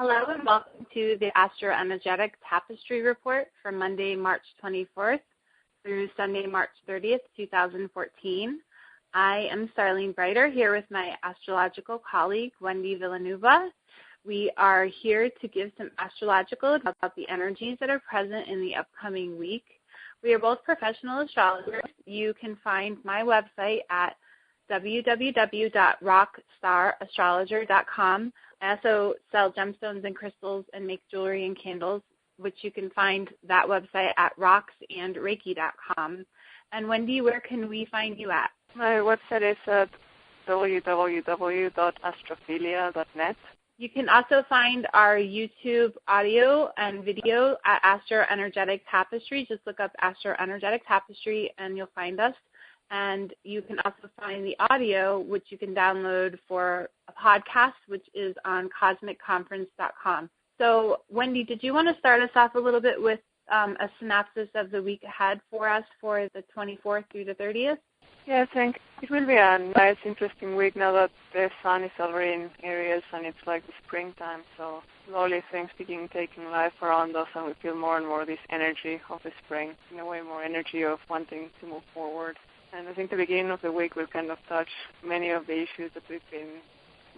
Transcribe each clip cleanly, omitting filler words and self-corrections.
Hello and welcome to the Astroenergetic Tapestry report for Monday, March 24th through Sunday, March 30th, 2014. I am Starlene Breiter here with my astrological colleague, Wendy Villanueva. We are here to give some astrological about the energies that are present in the upcoming week. We are both professional astrologers. You can find my website at www.rockstarastrologer.com. I also sell gemstones and crystals and make jewelry and candles, which you can find that website at rocksandreiki.com. And Wendy, where can we find you at? My website is at www.astrophilia.net. You can also find our YouTube audio and video at Astroenergetic Tapestry. Just look up Astroenergetic Tapestry and you'll find us. And you can also find the audio, which you can download for a podcast, which is on cosmicconference.com. So, Wendy, did you want to start us off a little bit with a synopsis of the week ahead for us for the 24th through the 30th? Yeah, I think it will be a nice, interesting week now that the sun is already in Aries and it's like the springtime. So slowly things begin taking life around us and we feel more and more this energy of the spring, in a way more energy of wanting to move forward. And I think the beginning of the week will kind of touch many of the issues that we've been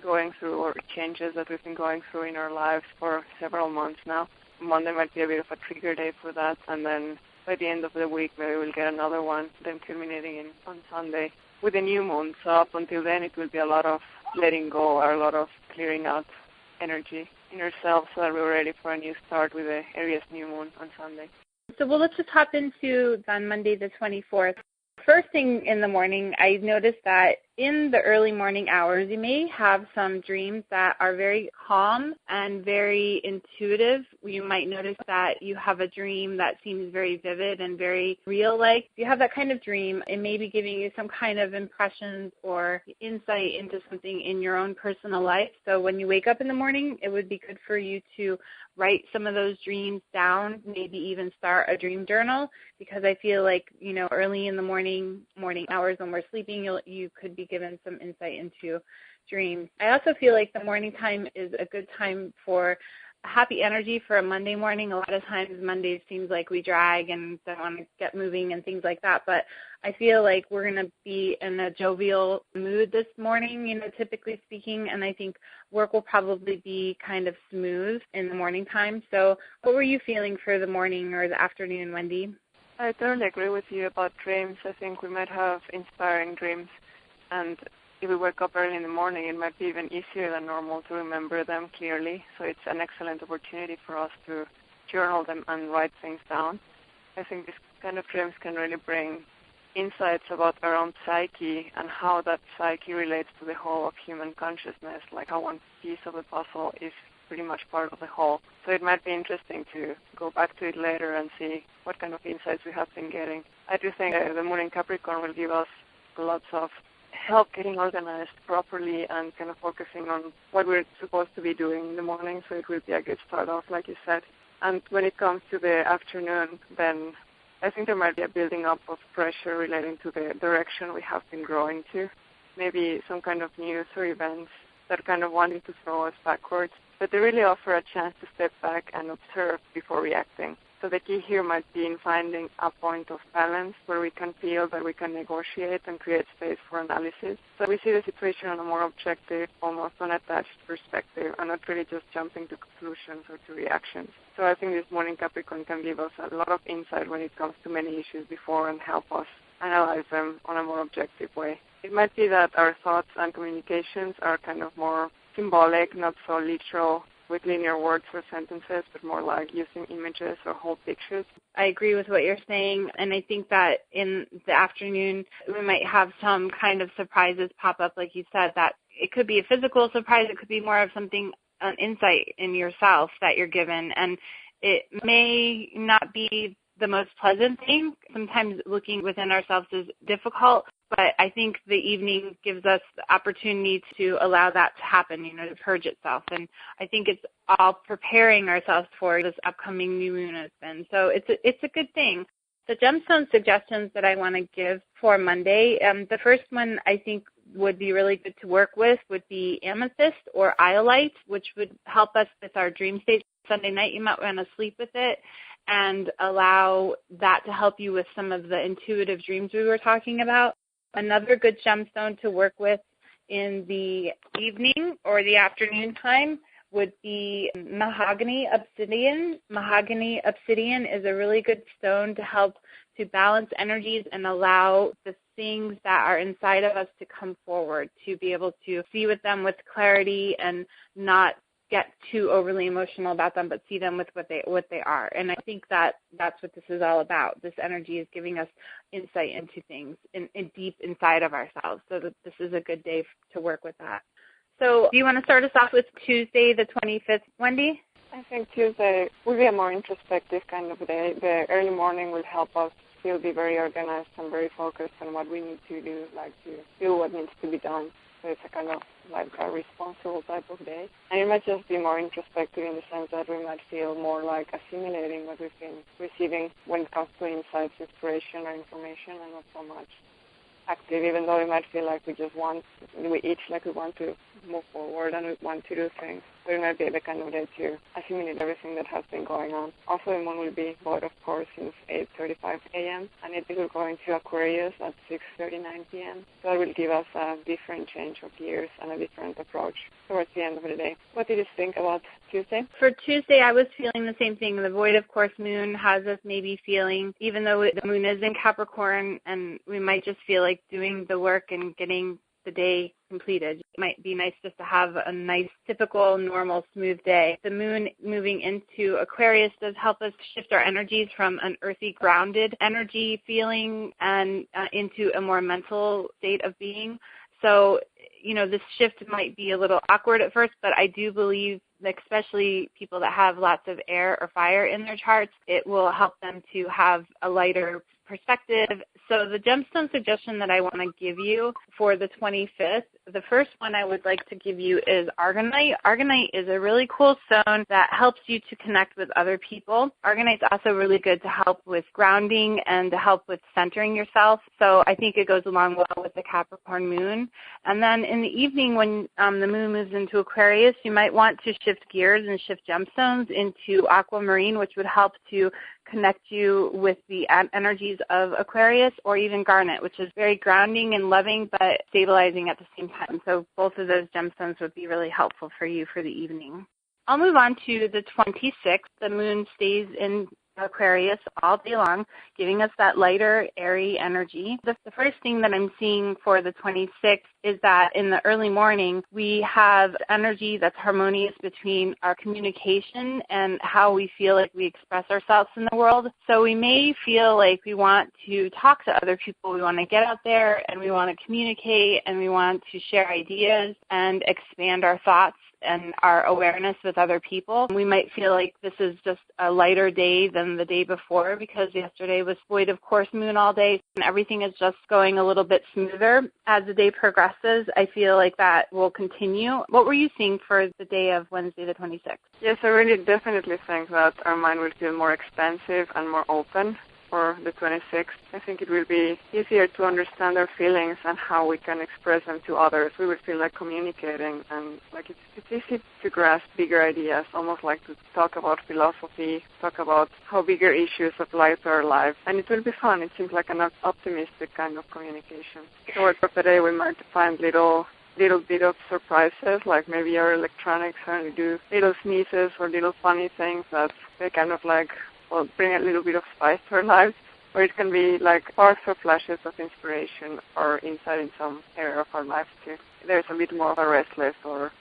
going through or changes that we've been going through in our lives for several months now. Monday might be a bit of a trigger day for that, and then by the end of the week maybe we'll get another one, then culminating on Sunday with a new moon. So up until then it will be a lot of letting go or a lot of clearing out energy in ourselves so that we're ready for a new start with the Aries new moon on Sunday. So let's just hop into on Monday the 24th. First thing in the morning, I noticed that in the early morning hours, you may have some dreams that are very calm and very intuitive. You might notice that you have a dream that seems very vivid and very real-like. If you have that kind of dream, it may be giving you some kind of impressions or insight into something in your own personal life. So when you wake up in the morning, it would be good for you to write some of those dreams down, maybe even start a dream journal, because I feel like, early in the morning hours when we're sleeping, you could be given some insight into dreams. I also feel like the morning time is a good time for happy energy for a Monday morning. A lot of times Mondays seems like we drag and don't want to get moving and things like that, but I feel like we're going to be in a jovial mood this morning, typically speaking, and I think work will probably be kind of smooth in the morning time. So what were you feeling for the morning or the afternoon, Wendy? I totally agree with you about dreams. I think we might have inspiring dreams, and if we wake up early in the morning, it might be even easier than normal to remember them clearly. So it's an excellent opportunity for us to journal them and write things down. I think this kind of dreams can really bring insights about our own psyche and how that psyche relates to the whole of human consciousness, like how one piece of the puzzle is pretty much part of the whole. So it might be interesting to go back to it later and see what kind of insights we have been getting. I do think the moon in Capricorn will give us lots of help getting organized properly and kind of focusing on what we're supposed to be doing in the morning, so it will be a good start off, like you said. And when it comes to the afternoon, then I think there might be a building up of pressure relating to the direction we have been growing to, maybe some kind of news or events that are kind of wanting to throw us backwards, but they really offer a chance to step back and observe before reacting. So the key here might be in finding a point of balance where we can feel that we can negotiate and create space for analysis. So we see the situation on a more objective, almost unattached perspective, and not really just jumping to conclusions or to reactions. So I think this morning Capricorn can give us a lot of insight when it comes to many issues before and help us analyze them on a more objective way. It might be that our thoughts and communications are kind of more symbolic, not so literal, with linear words or sentences, but more like using images or whole pictures. I agree with what you're saying, and I think that in the afternoon we might have some kind of surprises pop up, like you said, that it could be a physical surprise, it could be more of something, an insight in yourself that you're given, and it may not be the most pleasant thing. Sometimes looking within ourselves is difficult, but I think the evening gives us the opportunity to allow that to happen, to purge itself. And I think it's all preparing ourselves for this upcoming new moon has been. So it's a good thing. The gemstone suggestions that I want to give for Monday, the first one I think would be really good to work with would be amethyst or iolite, which would help us with our dream state. Sunday night, you might want to sleep with it and allow that to help you with some of the intuitive dreams we were talking about. Another good gemstone to work with in the evening or the afternoon time would be mahogany obsidian. Mahogany obsidian is a really good stone to help to balance energies and allow the things that are inside of us to come forward, to be able to see with them with clarity and not get too overly emotional about them, but see them with what they are. And I think that that's what this is all about. This energy is giving us insight into things in deep inside of ourselves. So that this is a good day to work with that. So do you want to start us off with Tuesday the 25th, Wendy? I think Tuesday will be a more introspective kind of day. The early morning will help us still be very organized and very focused on what we need to do, like to do what needs to be done. So it's a kind of like a responsible type of day. And it might just be more introspective in the sense that we might feel more like assimilating what we've been receiving when it comes to insights, inspiration, or information, and not so much active, even though we might feel like we want to move forward and we want to do things. So it might be the kind of day to assimilate everything that has been going on. Also, the moon will be void, of course, since 8:35 a.m. and it will go into Aquarius at 6:39 p.m. So it will give us a different change of gears and a different approach towards the end of the day. What did you think about Tuesday? For Tuesday, I was feeling the same thing. The void, of course, moon has us maybe feeling, even though the moon is in Capricorn, and we might just feel like doing the work and getting the day completed. It might be nice just to have a nice, typical, normal, smooth day. The moon moving into Aquarius does help us shift our energies from an earthy, grounded energy feeling and into a more mental state of being. So, this shift might be a little awkward at first, but I do believe, especially people that have lots of air or fire in their charts, it will help them to have a lighter perspective. So the gemstone suggestion that I want to give you for the 25th, the first one I would like to give you is argonite. Argonite is a really cool stone that helps you to connect with other people. Argonite's also really good to help with grounding and to help with centering yourself. So I think it goes along well with the Capricorn moon. And then in the evening when the moon moves into Aquarius, you might want to shift gears and shift gemstones into aquamarine, which would help to connect you with the energies of Aquarius, or even garnet, which is very grounding and loving but stabilizing at the same time. So both of those gemstones would be really helpful for you for the evening. I'll move on to the 26th. The moon stays in Aquarius all day long, giving us that lighter, airy energy. The first thing that I'm seeing for the 26th is that in the early morning, we have energy that's harmonious between our communication and how we feel like we express ourselves in the world. So we may feel like we want to talk to other people, we want to get out there and we want to communicate and we want to share ideas and expand our thoughts and our awareness with other people. We might feel like this is just a lighter day than the day before because yesterday was void of course moon all day and everything is just going a little bit smoother. As the day progresses, I feel like that will continue. What were you seeing for the day of Wednesday the 26th? Yes, I really definitely think that our mind will feel more expansive and more open for the 26th. I think it will be easier to understand our feelings and how we can express them to others. We will feel like communicating and like it's easy to grasp bigger ideas, almost like to talk about philosophy, talk about how bigger issues apply to our lives. And it will be fun. It seems like an optimistic kind of communication. Towards the day we might find little bit of surprises, like maybe our electronics suddenly do little sneezes or little funny things that they kind of like bring a little bit of spice to our lives, or it can be like sparks or flashes of inspiration or insight in some area of our lives too. There's a bit more of a restless or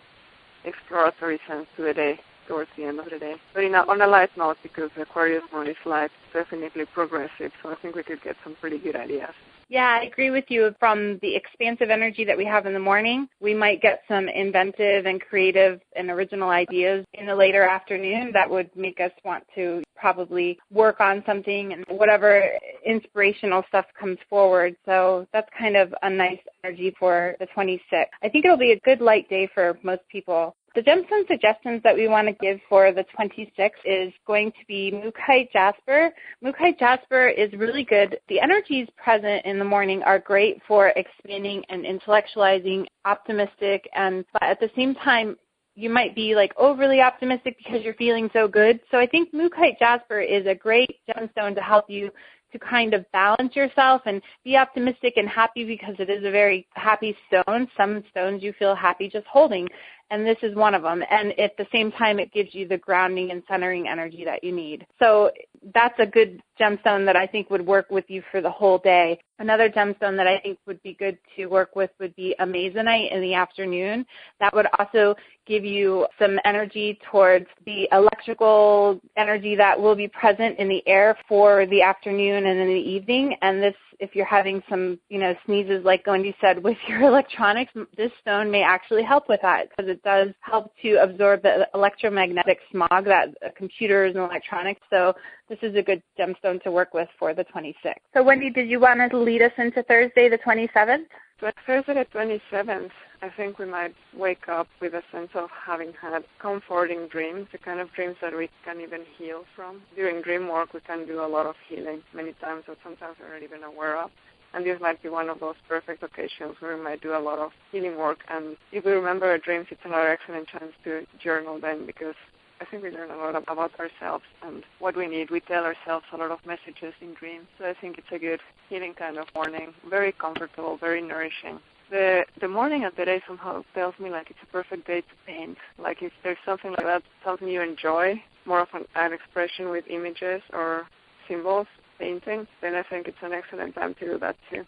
exploratory sense to the day towards the end of the day. But on a light note, because the Aquarius moon is light, it's definitely progressive, so I think we could get some pretty good ideas. Yeah, I agree with you. From the expansive energy that we have in the morning, we might get some inventive and creative and original ideas in the later afternoon that would make us want to probably work on something and whatever inspirational stuff comes forward. So that's kind of a nice energy for the 26th. I think it'll be a good light day for most people. The gemstone suggestions that we want to give for the 26th is going to be Mookaite Jasper. Mookaite Jasper is really good. The energies present in the morning are great for expanding and intellectualizing, optimistic, but at the same time, you might be like overly optimistic because you're feeling so good. So I think Mookaite Jasper is a great gemstone to help you to kind of balance yourself and be optimistic and happy, because it is a very happy stone. Some stones you feel happy just holding, and this is one of them. And at the same time, it gives you the grounding and centering energy that you need. So that's a good gemstone that I think would work with you for the whole day. Another gemstone that I think would be good to work with would be Amazonite in the afternoon. That would also give you some energy towards the electrical energy that will be present in the air for the afternoon and in the evening. And this, if you're having some, sneezes like Wendy said with your electronics, this stone may actually help with that, because it does help to absorb the electromagnetic smog that computers and electronics. So this is a good gemstone to work with for the 26th. So Wendy, did you want to lead us into Thursday the 27th? But Thursday the 27th, I think we might wake up with a sense of having had comforting dreams, the kind of dreams that we can even heal from. During dream work, we can do a lot of healing many times, or sometimes we're not even aware of. And this might be one of those perfect occasions where we might do a lot of healing work. And if we remember our dreams, it's another excellent chance to journal them, because I think we learn a lot about ourselves and what we need. We tell ourselves a lot of messages in dreams. So I think it's a good healing kind of morning, very comfortable, very nourishing. The morning of the day somehow tells me like it's a perfect day to paint. Like if there's something like that, something you enjoy, more of an expression with images or symbols, painting, then I think it's an excellent time to do that too.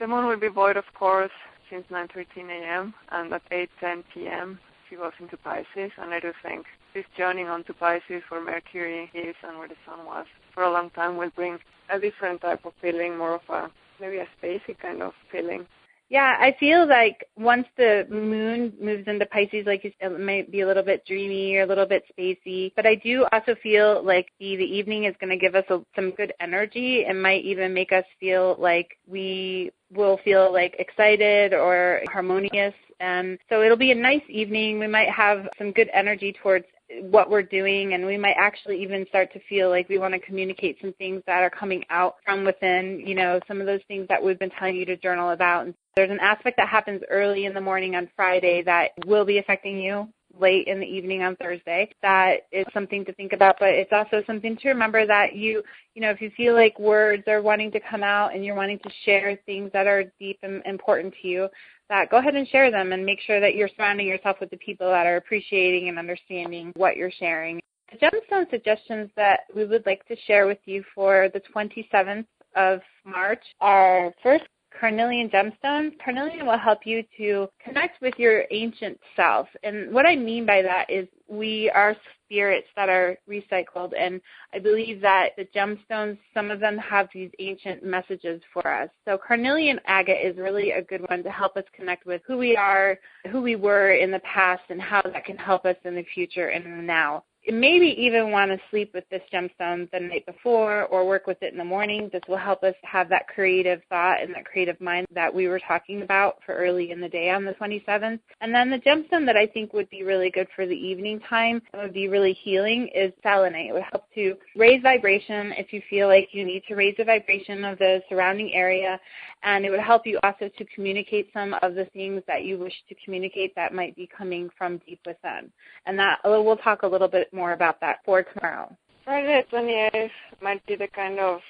The moon will be void, of course, since 9:13 a.m. and at 8:10 p.m. she goes into Pisces, and I do think this journeying onto Pisces, where Mercury is and where the Sun was for a long time, will bring a different type of feeling, more of maybe a spacey kind of feeling. Yeah, I feel like once the moon moves into Pisces, like you said, it might be a little bit dreamy or a little bit spacey. But I do also feel like the evening is going to give us some good energy. It might even make us feel like we will feel like excited or harmonious. And so it'll be a nice evening. We might have some good energy towards what we're doing, and we might actually even start to feel like we want to communicate some things that are coming out from within, some of those things that we've been telling you to journal about. And there's an aspect that happens early in the morning on Friday that will be affecting you late in the evening on Thursday. That is something to think about, but it's also something to remember that if you feel like words are wanting to come out and you're wanting to share things that are deep and important to you, that go ahead and share them, and make sure that you're surrounding yourself with the people that are appreciating and understanding what you're sharing. The gemstone suggestions that we would like to share with you for the 27th of March are, first, carnelian gemstones. Carnelian will help you to connect with your ancient self. And what I mean by that is we are spirits that are recycled. And I believe that the gemstones, some of them have these ancient messages for us. So carnelian agate is really a good one to help us connect with who we are, who we were in the past, and how that can help us in the future and in the now. Maybe even want to sleep with this gemstone the night before or work with it in the morning. This will help us have that creative thought and that creative mind that we were talking about for early in the day on the 27th. And then the gemstone that I think would be really good for the evening time and would be really healing is selenite. It would help to raise vibration if you feel like you need to raise the vibration of the surrounding area. And it would help you also to communicate some of the things that you wish to communicate that might be coming from deep within. And that we'll talk a little bit more about that for tomorrow. Friday the 28th might be the kind of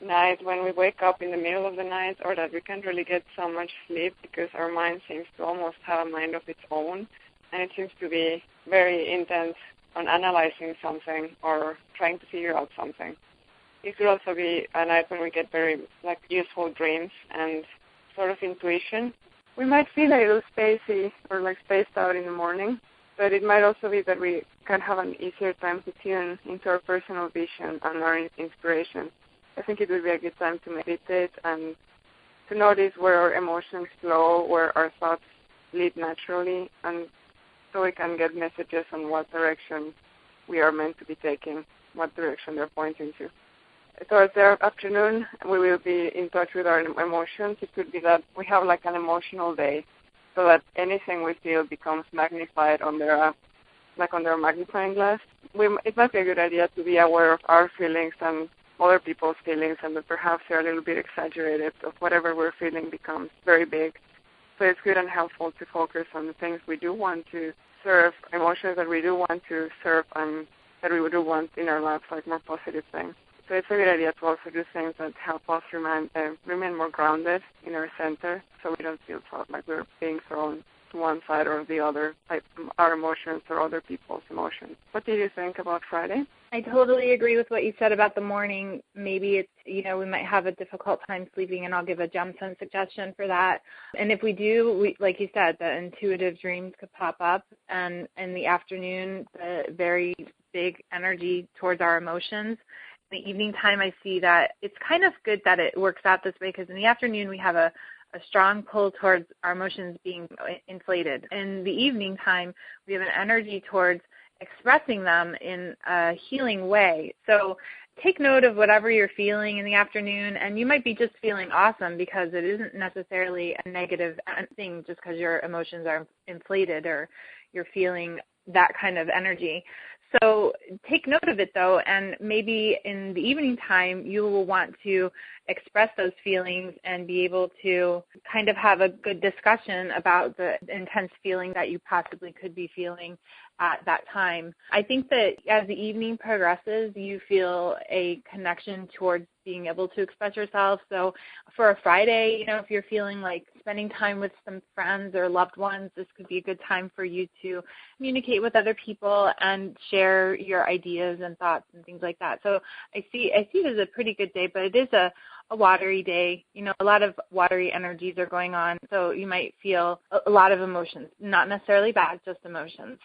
night when we wake up in the middle of the night, or that we can't really get so much sleep because our mind seems to almost have a mind of its own, and it seems to be very intense on analyzing something or trying to figure out something. It could also be a night when we get very useful dreams and sort of intuition. We might feel a little spacey or spaced out in the morning, but it might also be that we can have an easier time to tune into our personal vision and our inspiration. I think it would be a good time to meditate and to notice where our emotions flow, where our thoughts lead naturally, and so we can get messages on what direction we are meant to be taking, what direction they're pointing to. Towards the afternoon, we will be in touch with our emotions. It could be that we have an emotional day, so that anything we feel becomes magnified under a like under a magnifying glass. It might be a good idea to be aware of our feelings and other people's feelings, and that perhaps they're a little bit exaggerated, of whatever we're feeling becomes very big. So it's good and helpful to focus on the things we do want to serve, emotions that we do want to serve, and that we do want in our lives, like more positive things. So it's a good idea to also do things that help us remain more grounded in our center, so we don't feel like we're being thrown to one side or the other, like our emotions or other people's emotions. What did you think about Friday? I totally agree with what you said about the morning. Maybe it's, we might have a difficult time sleeping, and I'll give a gemstone suggestion for that. And if we do, like you said, the intuitive dreams could pop up, and in the afternoon, the very big energy towards our emotions. In the evening time, I see that it's kind of good that it works out this way, because in the afternoon, we have a strong pull towards our emotions being inflated. In the evening time, we have an energy towards expressing them in a healing way. So take note of whatever you're feeling in the afternoon, and you might be just feeling awesome because it isn't necessarily a negative thing just because your emotions are inflated or you're feeling that kind of energy. So take note of it, though, and maybe in the evening time you will want to express those feelings and be able to kind of have a good discussion about the intense feeling that you possibly could be feeling at that time. I think that as the evening progresses, you feel a connection towards being able to express yourself. So for a Friday, if you're feeling like spending time with some friends or loved ones, this could be a good time for you to communicate with other people and share your ideas and thoughts and things like that. So I see it as a pretty good day, but it is a watery day. A lot of watery energies are going on, so you might feel a lot of emotions, not necessarily bad, just emotions.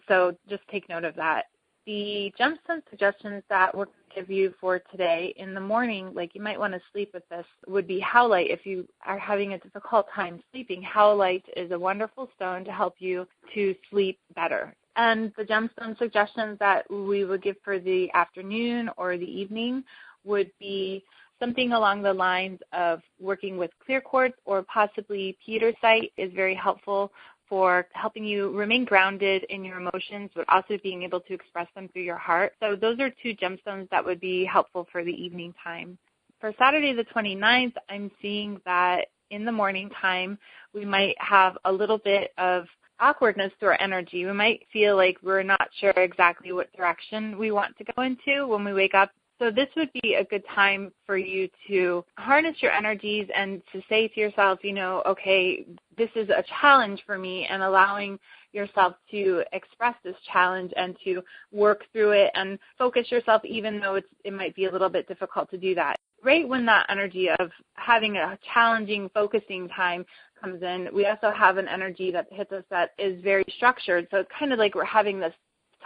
So just take note of that. The gemstone suggestions that we'll give you for today in the morning, like you might want to sleep with this, would be howlite. If you are having a difficult time sleeping, howlite is a wonderful stone to help you to sleep better. And the gemstone suggestions that we would give for the afternoon or the evening would be something along the lines of working with clear quartz, or possibly petersite is very helpful for helping you remain grounded in your emotions, but also being able to express them through your heart. So those are two gemstones that would be helpful for the evening time. For Saturday the 29th, I'm seeing that in the morning time, we might have a little bit of awkwardness to our energy. We might feel like we're not sure exactly what direction we want to go into when we wake up. So this would be a good time for you to harness your energies and to say to yourself, okay, this is a challenge for me, and allowing yourself to express this challenge and to work through it and focus yourself, even though it might be a little bit difficult to do that. Right when that energy of having a challenging focusing time comes in, we also have an energy that hits us that is very structured. So it's kind of like we're having this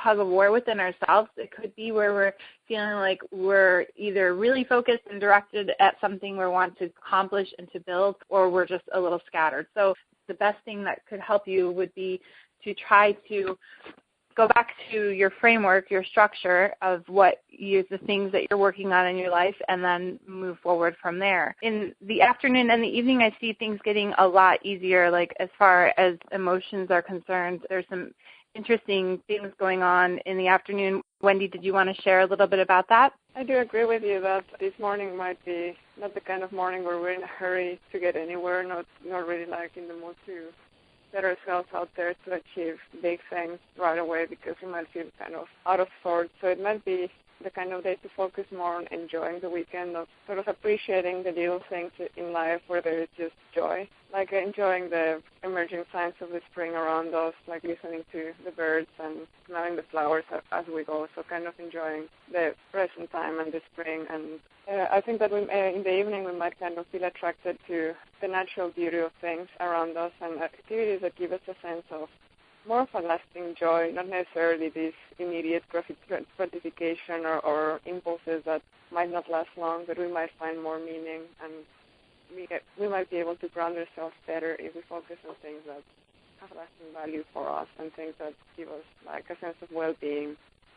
tug of war within ourselves. It could be where we're feeling like we're either really focused and directed at something we want to accomplish and to build, or we're just a little scattered. So the best thing that could help you would be to try to go back to your framework, your structure of the things that you're working on in your life, and then move forward from there. In the afternoon and the evening, I see things getting a lot easier, like as far as emotions are concerned. There's some interesting things going on in the afternoon. Wendy, did you want to share a little bit about that? I do agree with you that this morning might be not the kind of morning where we're in a hurry to get anywhere, not really like in the mood to set ourselves out there to achieve big things right away, because we might feel kind of out of sorts. So it might be the kind of day to focus more on enjoying the weekend, of sort of appreciating the little things in life where there is just joy, like enjoying the emerging signs of the spring around us, like listening to the birds and smelling the flowers as we go. So kind of enjoying the present time and the spring. And I think that in the evening we might kind of feel attracted to the natural beauty of things around us and activities that give us a sense of more of a lasting joy, not necessarily this immediate gratification or impulses that might not last long, but we might find more meaning, and we might be able to ground ourselves better if we focus on things that have lasting value for us and things that give us like a sense of well-being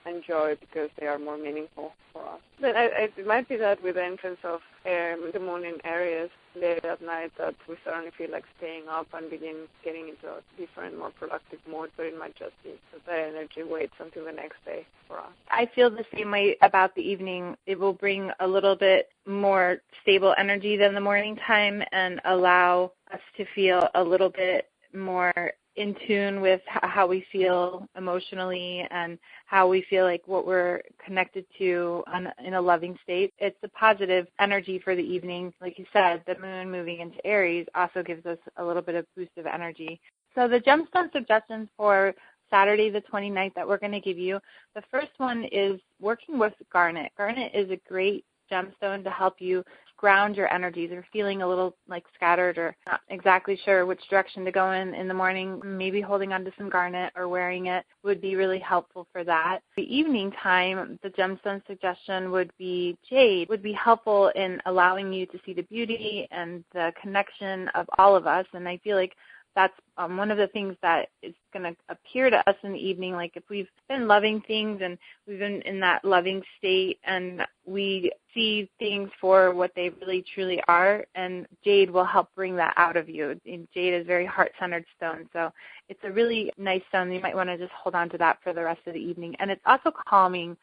enjoy because they are more meaningful for us. Then it might be that with the entrance of the moon in Aries late at night that we suddenly feel like staying up and begin getting into a different, more productive mode, but it might just be that the energy waits until the next day for us. I feel the same way about the evening. It will bring a little bit more stable energy than the morning time and allow us to feel a little bit more in tune with how we feel emotionally and how we feel like what we're connected to in a loving state. It's a positive energy for the evening. Like you said, the moon moving into Aries also gives us a little bit of boost of energy. So the gemstone suggestions for Saturday the 29th that we're going to give you, the first one is working with garnet. Garnet is a great gemstone to help you ground your energies. Or feeling a little like scattered or not exactly sure which direction to go in the morning, maybe holding on to some garnet or wearing it would be really helpful for that. The evening time, the gemstone suggestion would be jade, would be helpful in allowing you to see the beauty and the connection of all of us. And I feel like that's one of the things that is going to appear to us in the evening. Like if we've been loving things and we've been in that loving state and we see things for what they really truly are, and jade will help bring that out of you. And jade is a very heart-centered stone, so it's a really nice stone. You might want to just hold on to that for the rest of the evening. And it's also calming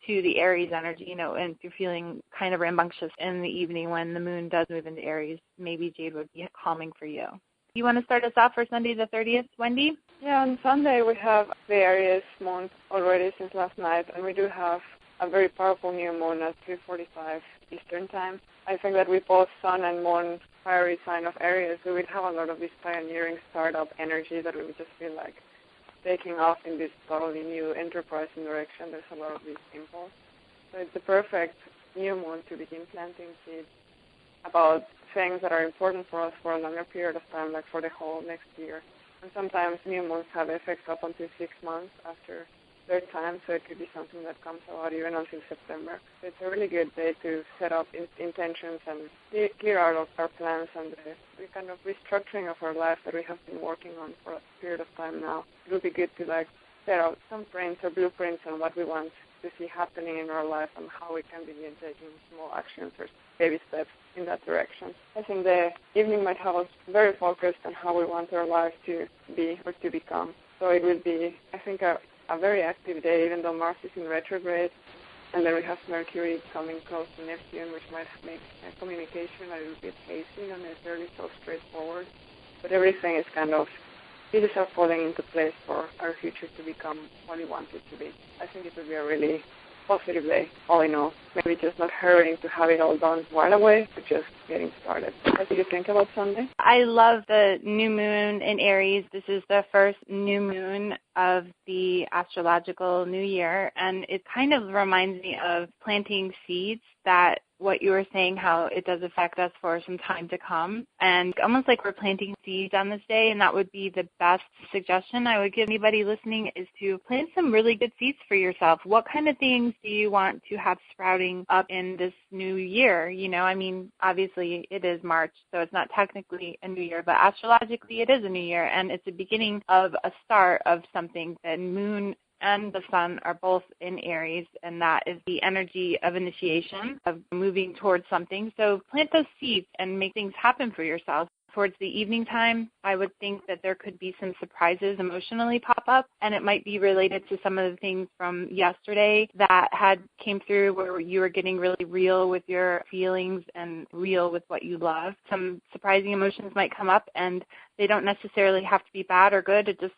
to the Aries energy, and if you're feeling kind of rambunctious in the evening when the moon does move into Aries, maybe jade would be calming for you. You want to start us off for Sunday the 30th, Wendy? Yeah, on Sunday we have the Aries moon already since last night, and we do have a very powerful new moon at 3:45 Eastern Time. I think that with both sun and moon fiery sign of Aries, we will have a lot of this pioneering startup energy that we would just feel like taking off in this totally new enterprising direction. There's a lot of this impulse. So it's the perfect new moon to begin planting seeds about things that are important for us for a longer period of time, like for the whole next year. And sometimes new moons have effects up until 6 months after their time, so it could be something that comes about even until September. So it's a really good day to set up intentions and clear out of our plans and the kind of restructuring of our life that we have been working on for a period of time now. It would be good to set out some prints or blueprints on what we want to see happening in our life and how we can begin taking small actions or baby steps in that direction. I think the evening might have us very focused on how we want our life to be or to become. So it will be, I think, a very active day, even though Mars is in retrograde. And then we have Mercury coming close to Neptune, which might make communication a little bit hazy, not necessarily so straightforward. But everything is pieces are falling into place for our future to become what we want it to be. I think it will be a really positive day, all in all. Maybe just not hurrying to have it all done right away, but just getting started. What do you think about Sunday? I love the new moon in Aries. This is the first new moon of the astrological new year, and it kind of reminds me of planting seeds, that what you were saying, how it does affect us for some time to come, and almost like we're planting seeds on this day. And that would be the best suggestion I would give anybody listening, is to plant some really good seeds for yourself. What kind of things do you want to have sprouting up in this new year? Obviously it is March, so it's not technically a new year, but astrologically it is a new year, and it's the beginning of a start of something. The moon and the sun are both in Aries, and that is the energy of initiation, of moving towards something. So plant those seeds and make things happen for yourself. Towards the evening time, I would think that there could be some surprises emotionally pop up, and it might be related to some of the things from yesterday that came through, where you were getting really real with your feelings and real with what you love. Some surprising emotions might come up, and they don't necessarily have to be bad or good. It just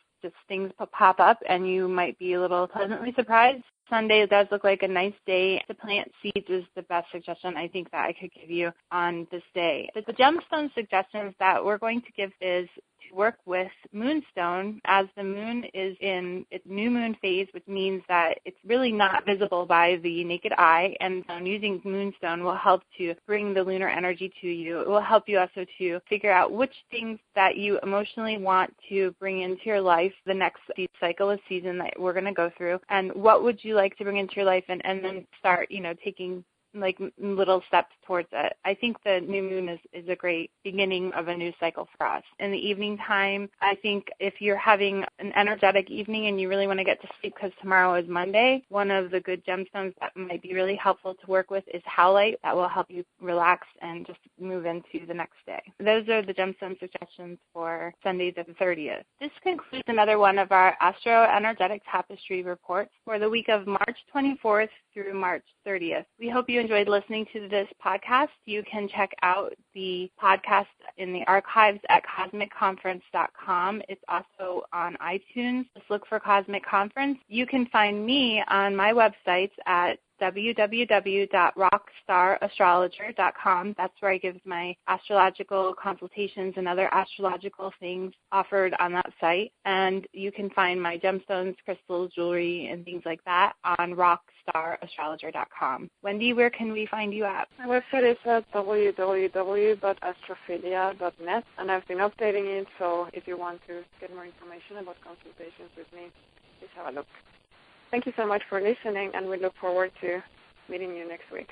things pop up, and you might be a little pleasantly surprised. Sunday does look like a nice day to plant seeds is the best suggestion I think that I could give you on this day. The gemstone suggestions that we're going to give is to work with moonstone, as the moon is in its new moon phase, which means that it's really not visible by the naked eye, and using moonstone will help to bring the lunar energy to you. It will help you also to figure out which things that you emotionally want to bring into your life the next cycle of season that we're going to go through, and what would you like to bring into your life, and then start taking like little steps towards it. I think the new moon is a great beginning of a new cycle for us. In the evening time, I think if you're having an energetic evening and you really want to get to sleep because tomorrow is Monday, one of the good gemstones that might be really helpful to work with is howlite. That will help you relax and just move into the next day. Those are the gemstone suggestions for Sunday the 30th. This concludes another one of our Astroenergetic Tapestry reports for the week of March 24th through March 30th. We hope you enjoyed listening to this podcast. You can check out the podcast in the archives at cosmicconference.com. It's also on iTunes. Just look for Cosmic Conference. You can find me on my websites at www.rockstarastrologer.com. That's where I give my astrological consultations and other astrological things offered on that site. And you can find my gemstones, crystals, jewelry, and things like that on rockstarastrologer.com. Wendy, where can we find you at? My website is at www.astrophilia.net, and I've been updating it, so if you want to get more information about consultations with me, please have a look. Thank you so much for listening, and we look forward to meeting you next week.